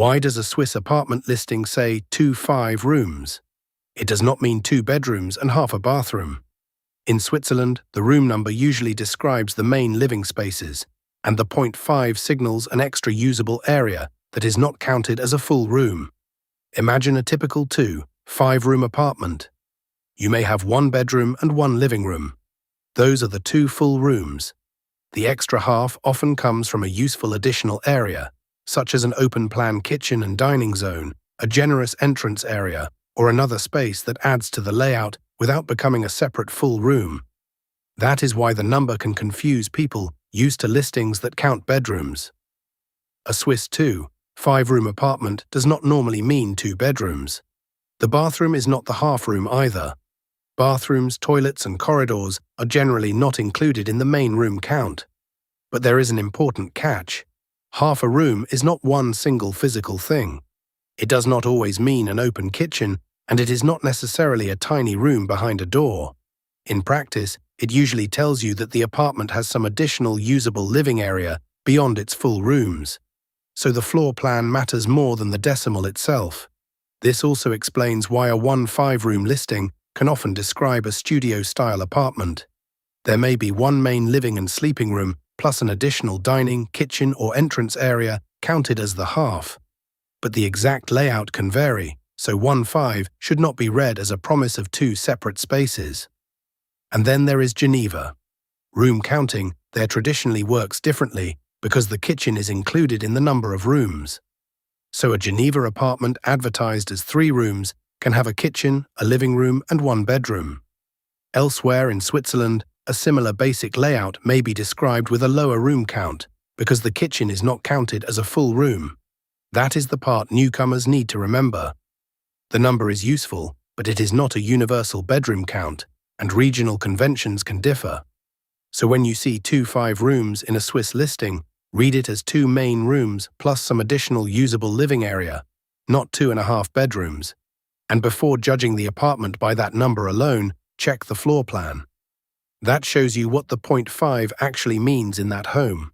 Why does a Swiss apartment listing say 2 5 rooms? It does not mean 2 bedrooms and half a bathroom. In Switzerland, the room number usually describes the main living spaces, and the 0.5 signals an extra usable area that is not counted as a full room. Imagine a typical 2 5-room apartment. You may have 1 bedroom and 1 living room. Those are the 2 full rooms. The extra half often comes from a useful additional area, such as an open-plan kitchen and dining zone, a generous entrance area, or another space that adds to the layout without becoming a separate full room. That is why the number can confuse people used to listings that count bedrooms. A Swiss 2 5-room apartment does not normally mean 2 bedrooms. The bathroom is not the half room either. Bathrooms, toilets, and corridors are generally not included in the main room count. But there is an important catch. Half a room is not one single physical thing. It does not always mean an open kitchen, and it is not necessarily a tiny room behind a door. In practice, it usually tells you that the apartment has some additional usable living area beyond its full rooms. So the floor plan matters more than the decimal itself. This also explains why a 1 5-room listing can often describe a studio-style apartment. There may be 1 main living and sleeping room plus an additional dining, kitchen, or entrance area counted as the half. But the exact layout can vary, so 1 5 should not be read as a promise of 2 separate spaces. And then there is Geneva. Room counting there traditionally works differently because the kitchen is included in the number of rooms. So a Geneva apartment advertised as 3 rooms can have a kitchen, a living room, and 1 bedroom. Elsewhere in Switzerland, a similar basic layout may be described with a lower room count because the kitchen is not counted as a full room. That is the part newcomers need to remember. The number is useful, but it is not a universal bedroom count, and regional conventions can differ. So when you see 2 5 rooms in a Swiss listing, read it as 2 main rooms plus some additional usable living area, not 2.5 bedrooms. And before judging the apartment by that number alone, check the floor plan. That shows you what the 0.5 actually means in that home.